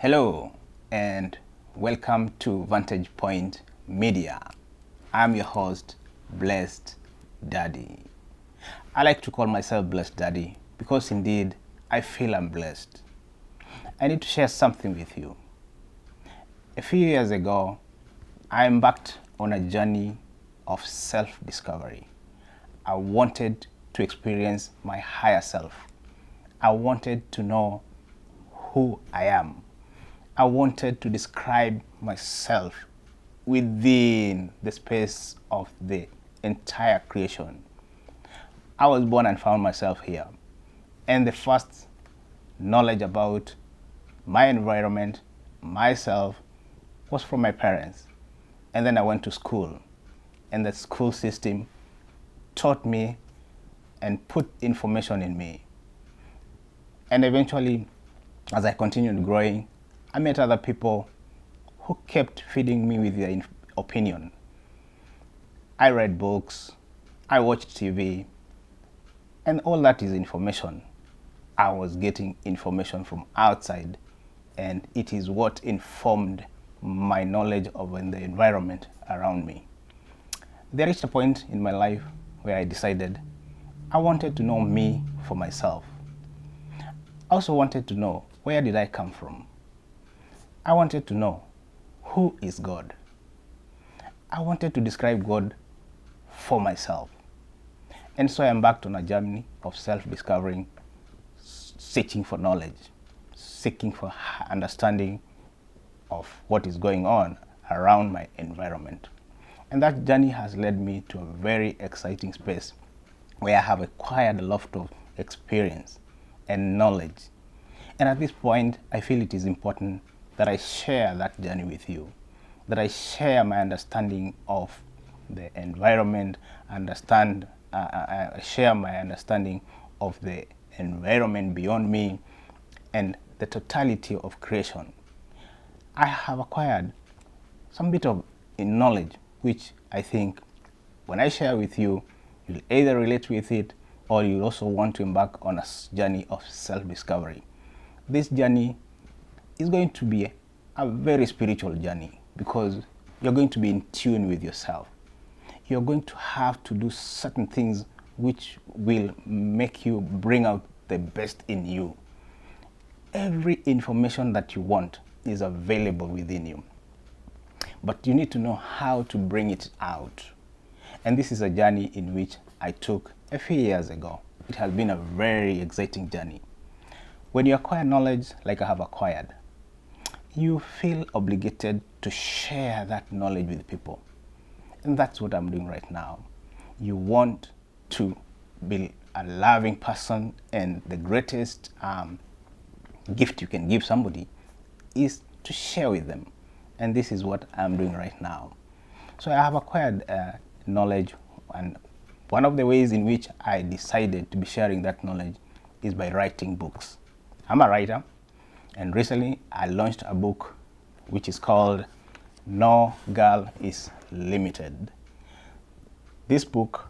Hello and welcome to Vantage Point Media. I'm your host, Blessed Daddy. I like to call myself Blessed Daddy because indeed I feel I'm blessed. I need to share something with you. A few years ago, I embarked on a journey of self-discovery. I wanted to experience my higher self. I wanted to know who I am. I wanted to describe myself within the space of the entire creation. I was born and found myself here. And the first knowledge about my environment, myself, was from my parents. And then I went to school. And the school system taught me and put information in me. And eventually, as I continued growing, I met other people who kept feeding me with their opinion. I read books, I watched TV, and all that is information. I was getting information from outside, and it is what informed my knowledge of the environment around me. There reached a point in my life where I decided I wanted to know me for myself. I also wanted to know, where did I come from? I wanted to know, who is God? I wanted to describe God for myself. And so I embarked on a journey of self-discovering, searching for knowledge, seeking for understanding of what is going on around my environment. And that journey has led me to a very exciting space where I have acquired a lot of experience and knowledge. And at this point, I feel it is important that I share that journey with you, that I share my understanding of the environment, share my understanding of the environment beyond me and the totality of creation. I have acquired some bit of knowledge which I think when I share with you, you'll either relate with it or you also want to embark on a journey of self-discovery. This journey is going to be a very spiritual journey because you're going to be in tune with yourself. You're going to have to do certain things which will make you bring out the best in you. Every information that you want is available within you, but you need to know how to bring it out. And this is a journey in which I took a few years ago. It has been a very exciting journey. When you acquire knowledge like I have acquired, you feel obligated to share that knowledge with people. And that's what I'm doing right now. You want to be a loving person, and the greatest gift you can give somebody is to share with them. And this is what I'm doing right now. So I have acquired knowledge, and one of the ways in which I decided to be sharing that knowledge is by writing books. I'm a writer, and recently I launched a book which is called No Girl is Limited. This book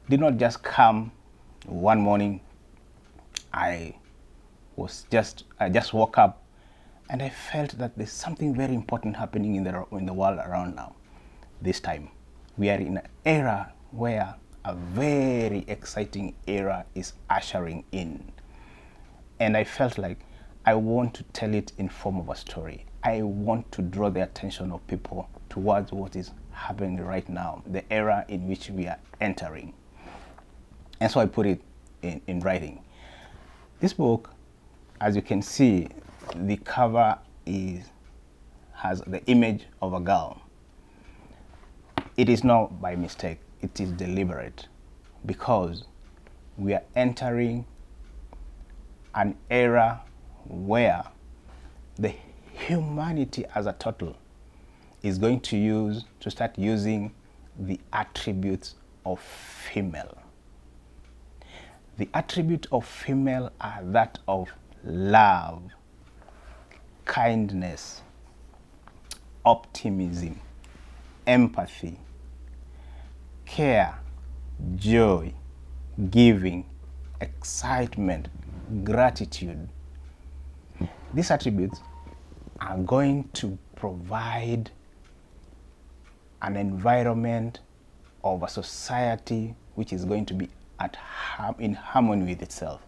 did not just come one morning. I just woke up and I felt that there's something very important happening in the world around now. This time we are in an era where a very exciting era is ushering in. And I felt like I want to tell it in form of a story. I want to draw the attention of people towards what is happening right now, the era in which we are entering. And so I put it in writing. This book, as you can see, the cover has the image of a girl. It is not by mistake, it is deliberate, because we are entering an era where the humanity as a total is going to start using the attributes of female. The attributes of female are that of love, kindness, optimism, empathy, care, joy, giving, excitement, gratitude. These attributes are going to provide an environment of a society which is going to be in harmony with itself,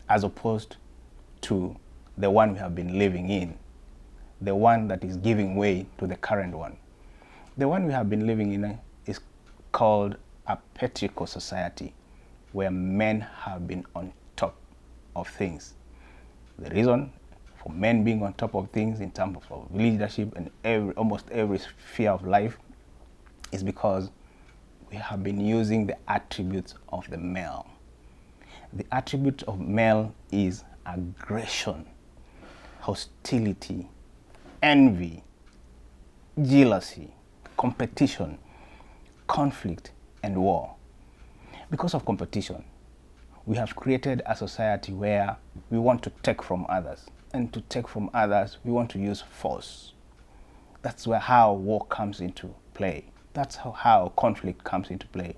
as opposed to the one we have been living in, the one that is giving way to the current one. The one we have been living in is called a patriarchal society, where men have been on top of things. The reason for men being on top of things in terms of leadership and almost every sphere of life is because we have been using the attributes of the male. The attribute of male is aggression, hostility, envy, jealousy, competition, conflict, and war. Because of competition, we have created a society where we want to take from others, and to take from others, we want to use force. That's how war comes into play. That's how conflict comes into play.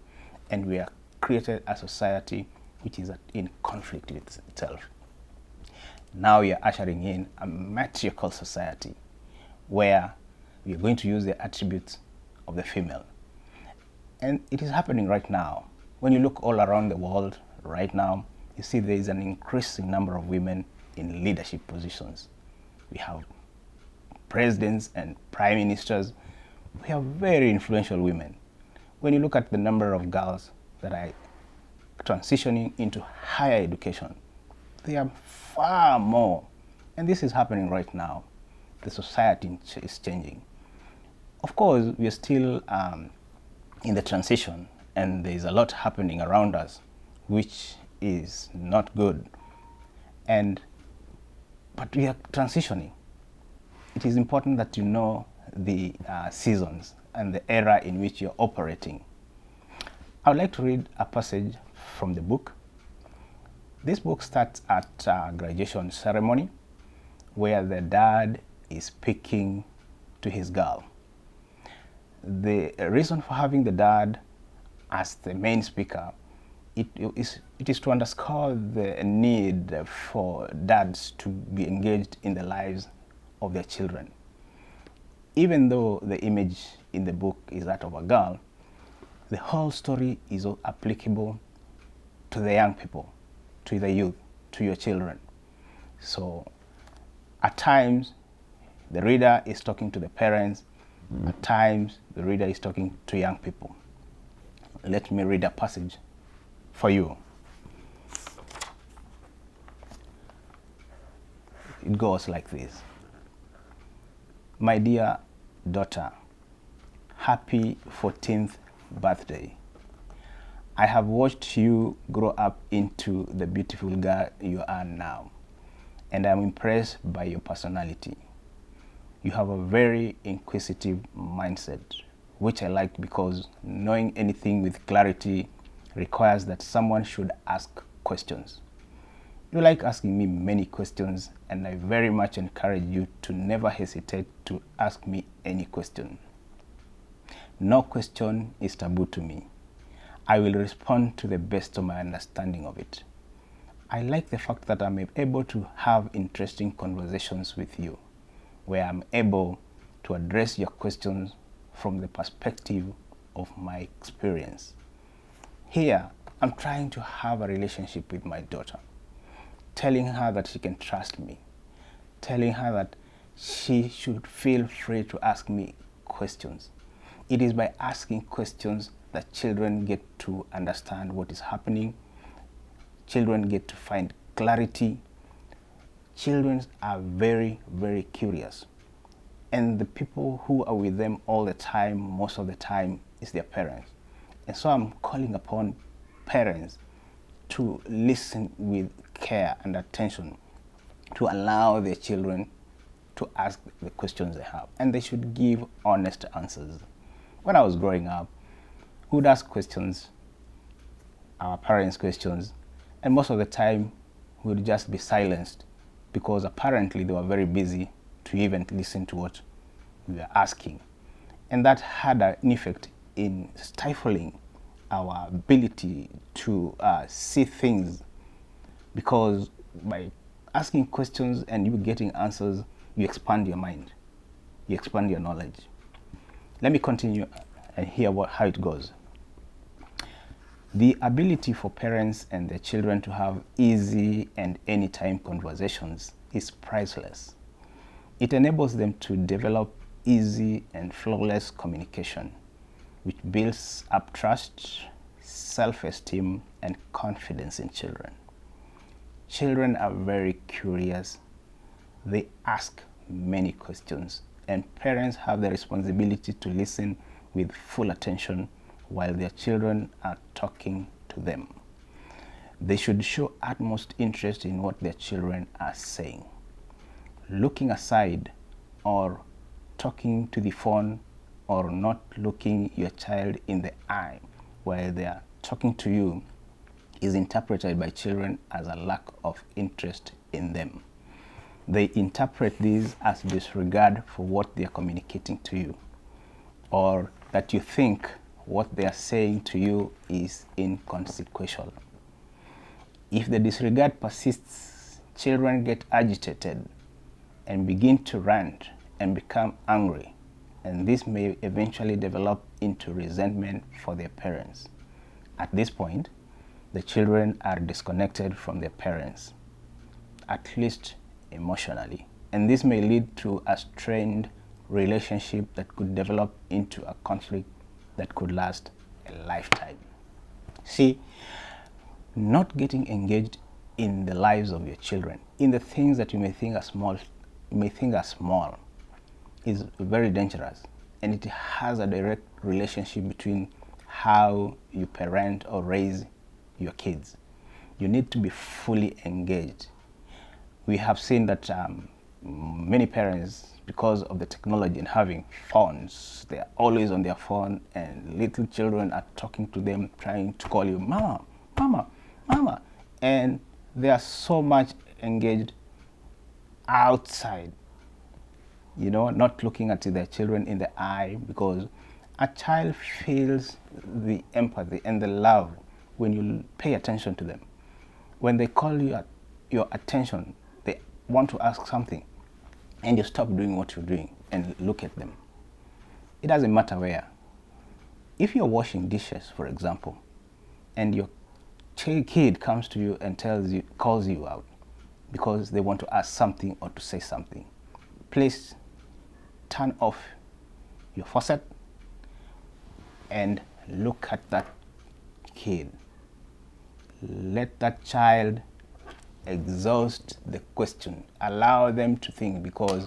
And we have created a society which is in conflict with itself. Now we are ushering in a matriarchal society where we are going to use the attributes of the female. And it is happening right now. When you look all around the world right now, you see there is an increasing number of women in leadership positions. We have presidents and prime ministers. We have very influential women. When you look at the number of girls that are transitioning into higher education, they are far more. And this is happening right now. The society is changing. Of course, we are still in the transition, and there is a lot happening around us, which is not good. But we are transitioning. It is important that you know the seasons and the era in which you're operating. I would like to read a passage from the book. This book starts at a graduation ceremony where the dad is speaking to his girl. The reason for having the dad as the main speaker, it is to underscore the need for dads to be engaged in the lives of their children. Even though the image in the book is that of a girl, the whole story is applicable to the young people, to the youth, to your children. So at times, the reader is talking to the parents. At times, the reader is talking to young people. Let me read a passage for you. It goes like this. My dear daughter, happy 14th birthday. I have watched you grow up into the beautiful girl you are now, and I'm impressed by your personality. You have a very inquisitive mindset, which I like because knowing anything with clarity requires that someone should ask questions. You like asking me many questions, and I very much encourage you to never hesitate to ask me any question. No question is taboo to me. I will respond to the best of my understanding of it. I like the fact that I'm able to have interesting conversations with you, where I'm able to address your questions from the perspective of my experience. Here, I'm trying to have a relationship with my daughter, telling her that she can trust me, telling her that she should feel free to ask me questions. It is by asking questions that children get to understand what is happening. Children get to find clarity. Children are very, very curious. And the people who are with them all the time, most of the time, is their parents. And so I'm calling upon parents to listen with care and attention, to allow their children to ask the questions they have. And they should give honest answers. When I was growing up, we would ask questions, our parents' questions, and most of the time we would just be silenced because apparently they were very busy to even listen to what we were asking. And that had an effect in stifling our ability to see things, because by asking questions and you getting answers, you expand your mind, you expand your knowledge. Let me continue and hear how it goes. The ability for parents and their children to have easy and anytime conversations is priceless. It enables them to develop easy and flawless communication, which builds up trust, self-esteem, and confidence in children. Children are very curious. They ask many questions, and parents have the responsibility to listen with full attention while their children are talking to them. They should show utmost interest in what their children are saying. Looking aside or talking to the phone or not looking your child in the eye while they are talking to you is interpreted by children as a lack of interest in them. They interpret this as disregard for what they are communicating to you, or that you think what they are saying to you is inconsequential. If the disregard persists, children get agitated and begin to rant and become angry, and this may eventually develop into resentment for their parents. At this point, the children are disconnected from their parents, at least emotionally, and this may lead to a strained relationship that could develop into a conflict that could last a lifetime. See, not getting engaged in the lives of your children, in the things that you may think are small, is very dangerous, and it has a direct relationship between how you parent or raise your kids. You need to be fully engaged. We have seen that many parents, because of the technology and having phones, they are always on their phone, and little children are talking to them, trying to call you mama, mama, mama, and they are so much engaged outside, not looking at their children in the eye, because a child feels the empathy and the love when you pay attention to them. When they call you your attention, they want to ask something, and you stop doing what you're doing and look at them. It doesn't matter where. If you're washing dishes, for example, and your kid comes to you and calls you out because they want to ask something or to say something, please turn off your faucet and look at that kid. Let that child exhaust the question. Allow them to think, because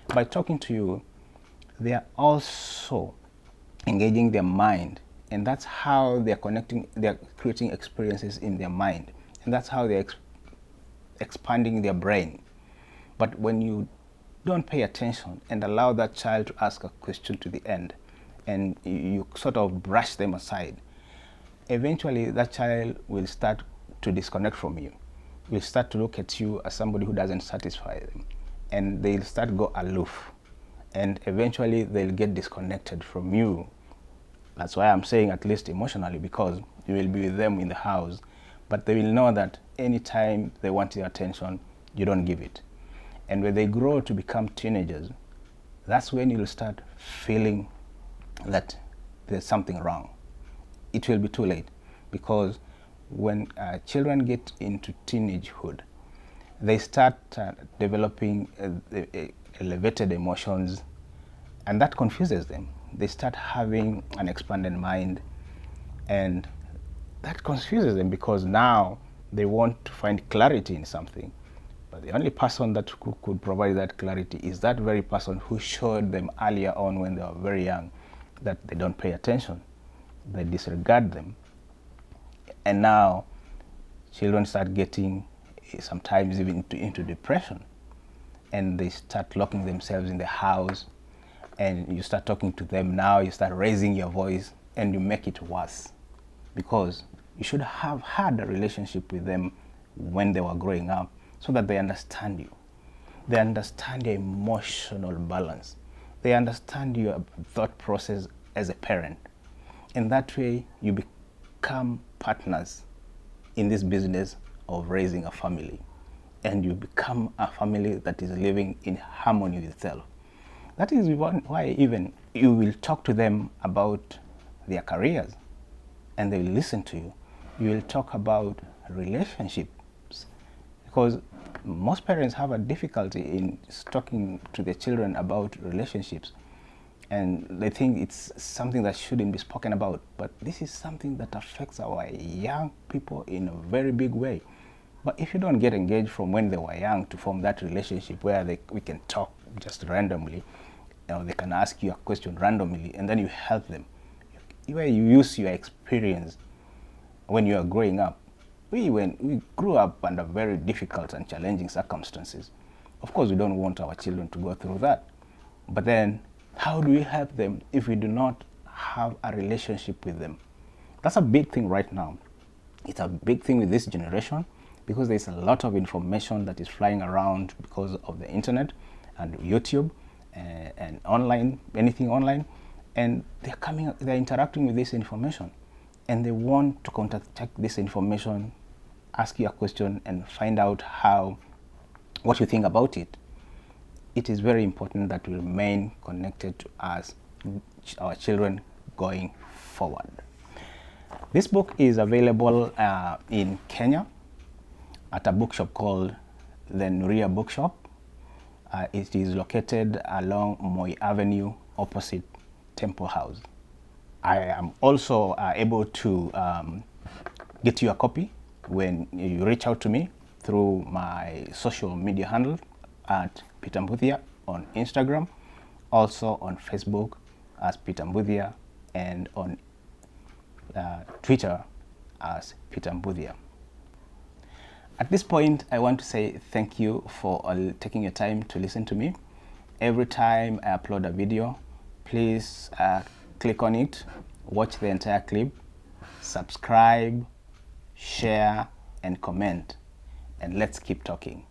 by talking to you, they are also engaging their mind, and that's how they're creating experiences in their mind, and that's how they're expanding their brain. But when you don't pay attention and allow that child to ask a question to the end, and you sort of brush them aside, eventually that child will start to disconnect from you, will start to look at you as somebody who doesn't satisfy them, and they'll start to go aloof, and eventually they'll get disconnected from you. That's why I'm saying at least emotionally, because you will be with them in the house, but they will know that anytime they want your attention, you don't give it. And when they grow to become teenagers, that's when you'll start feeling that there's something wrong. It will be too late, because when children get into teenagehood, they start developing elevated emotions, and that confuses them. They start having an expanded mind, and that confuses them, because now they want to find clarity in something. But the only person that could provide that clarity is that very person who showed them earlier on, when they were very young, that they don't pay attention, they disregard them. And now children start getting sometimes even into depression, and they start locking themselves in the house, and you start talking to them now, you start raising your voice, and you make it worse, because you should have had a relationship with them when they were growing up, so that they understand you. They understand your emotional balance. They understand your thought process as a parent. In that way, you become partners in this business of raising a family. and you become a family that is living in harmony with itself. That is why even you will talk to them about their careers and they will listen to you. You will talk about relationships, because most parents have a difficulty in talking to their children about relationships, and they think it's something that shouldn't be spoken about. But this is something that affects our young people in a very big way. But if you don't get engaged from when they were young to form that relationship where we can talk just randomly, they can ask you a question randomly, and then you help them, where you use your experience when you are growing up. When we grew up under very difficult and challenging circumstances, of course we don't want our children to go through that. But then how do we help them if we do not have a relationship with them? That's a big thing right now. It's a big thing with this generation, because there's a lot of information that is flying around because of the internet and YouTube and online, anything online, and they're interacting with this information, and they want to contact this information, ask you a question, and find out what you think about it. It is very important that we remain connected to our children going forward. This book is available in Kenya at a bookshop called the Nuria Bookshop. It is located along Moi Avenue, opposite Temple House. I am also able to get you a copy when you reach out to me through my social media handle at Peter Mbuthia on Instagram, also on Facebook as Peter Mbuthia, and on Twitter as Peter Mbuthia. At this point, I want to say thank you for taking your time to listen to me. Every time I upload a video, please click on it, watch the entire clip, subscribe, share, and comment, and let's keep talking.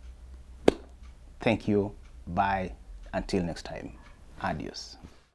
Thank you. Bye. Until next time. Adios.